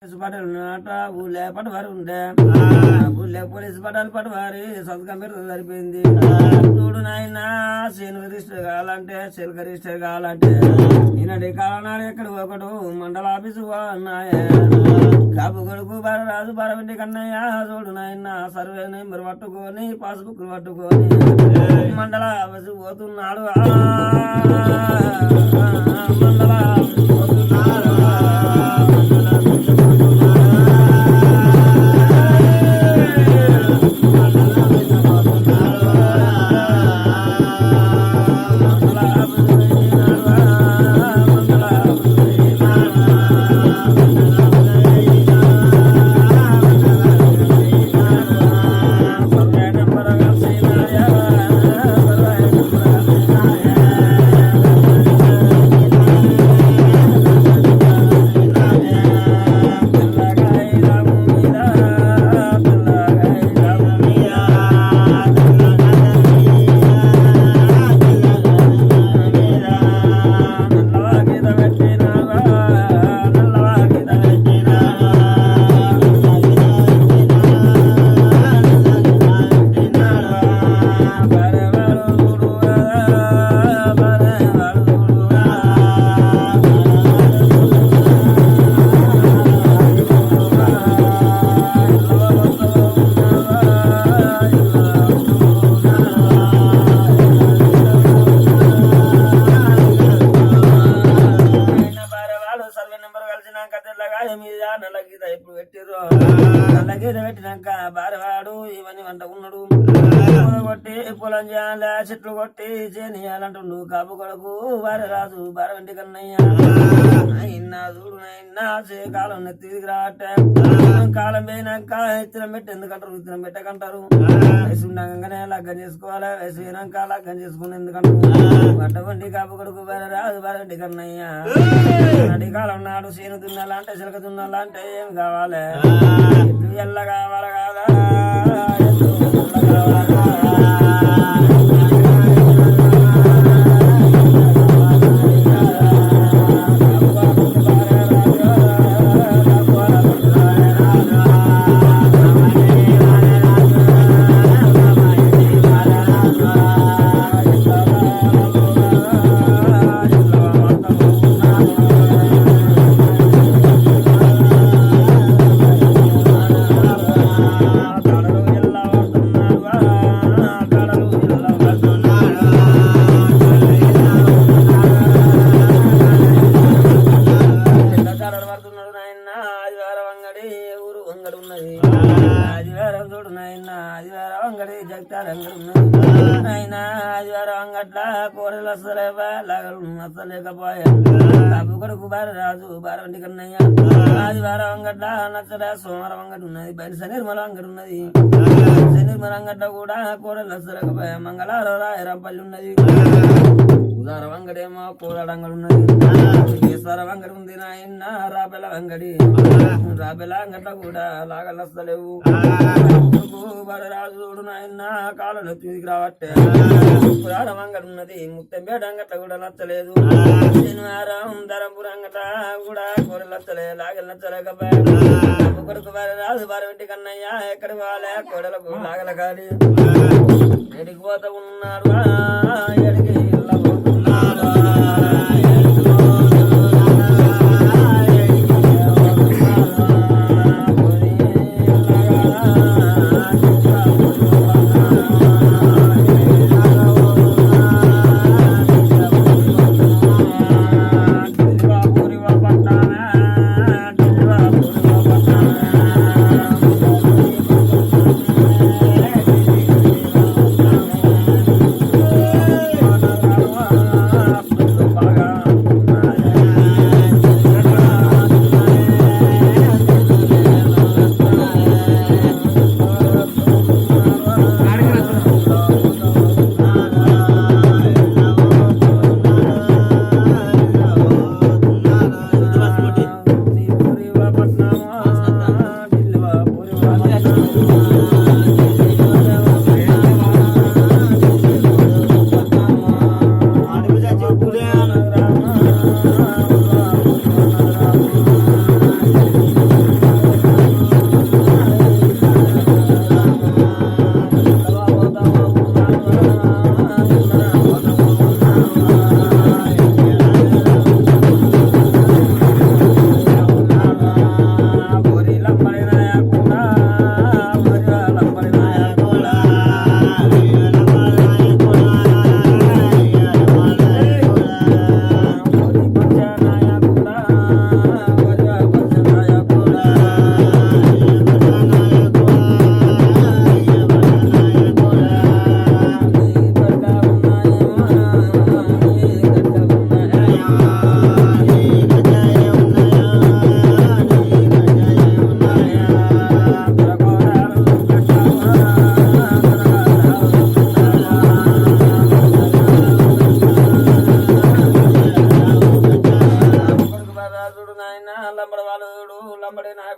పటేల్ నాట ఊళ్ళే పటవారు ఉండే ఊళ్ళే పోలీసు పటాలు పటవారి సంతకం పెడితే సరిపోయింది. చూడు నాయన శేను రిజిస్టర్ కావాలంటే శిల్క రిజిస్టర్ కావాలంటే ఈనాటి కాలనాడు ఎక్కడ ఒకడు మండల ఆఫీసు అన్నాయే కాపు కొడుకు రాజు బరవంటి కన్నయ్య చూడు నాయన సర్వే నెంబర్ పట్టుకొని పాస్బుక్ పట్టుకొని మండల ఆఫీసు పోతున్నాడు. మండల ఆఫీసు పోతున్నాడు. పెట్టినాక బారవాడు ఇవన్నీ వంట ఉన్నాడు కొట్టి పొలం చేయాలి చెట్లు కొట్టి చేయాలంటుండు కాపు కొడుకు వారి రాజు బారవంటి కన్నయ్య అయినా చూడు అయినా కాలం నెత్తికి రావట్టే కాలం పోయినాక ఇత్తనం పెట్టి ఎందుకంటారు ఇత్తనం పెట్టకంటారు వయసు ఉండగానే లగ్గం చేసుకోవాలి వయసు అయినాక లగ్గం చేసుకుని ఎందుకంటారు అటువంటి కాపు కొడుకు వారి రాజు బారవంటి కన్నయ్య నడి కాలం నాడు సీను దున్నాలంటే చిలక దున్నాలంటే ఏం కావాలి ఎల్ల కావాలి కాదా లేకపోయా కాపు కొడుకు బార రాజు బారవంటి కన్నయ్య ఆదివారం అంగడ్డ నచ్చడ సోమవారం అంగడి ఉన్నది బయట శనిర్మల అంగడి ఉన్నది శనిర్మల అంగడ్డ కూడా కూరలు నచ్చలేకపోయా మంగళవారం రాయరంపల్లి ఉన్నది ఉదారం అంగడేమో కూరడు అంగడి ఉన్నది కేసరం అంగడి ఉంది నాయన రాబెల అంగడి రాబెల అంగడ్డ కూడా లాగలు నచ్చలేవు రాజు చూడు నాయన కాలంలో తిరిగి రావట్టే పురాణం అంగడి ఉన్నది ముత్తెంపేట అంగట్ల కూడా నచ్చలేదు శనివారం ధరంపురం అంగట కూడా కూరలు నచ్చలే లాగలు నచ్చలేకపోయా కొడుకు రాజు బారవంటి కన్నయ్య ఎక్కడికి వాళ్ళే కూడలకు లాగల కాడి ఎడికి పోతా ఉన్నాడు ఎడికి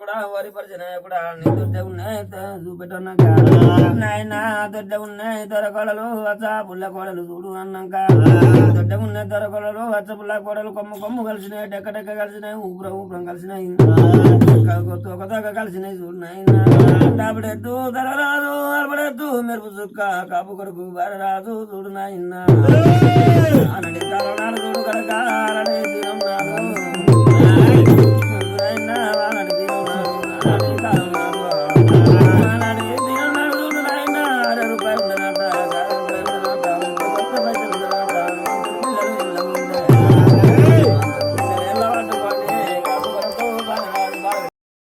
నాయకుడా వరి పరిచయ నాయకుడా నీ దొడ్డ ఉన్నాయి చూపెట్టన్నాక నాయన దొడ్డ ఉన్నాయి దొరకొడలు వచ్చ పుల్ల కోడలు చూడు అన్నాక దొడ్డ ఉన్నాయి దొరకొడలు వచ్చ పుల్ల కోడలు కొమ్ము కొమ్ము కలిసినాయి డెక్క కలిసినాయి ఊపురం కలిసినాయి తొక్క కలిసినాయి చూడు నాయన డాబడెద్దు దొరరాదు అరబడెద్దు మెరుపు చుక్క కాపు కొడుకు బారరాజు చూడు నాయన చూడు కడక తీరం నాడు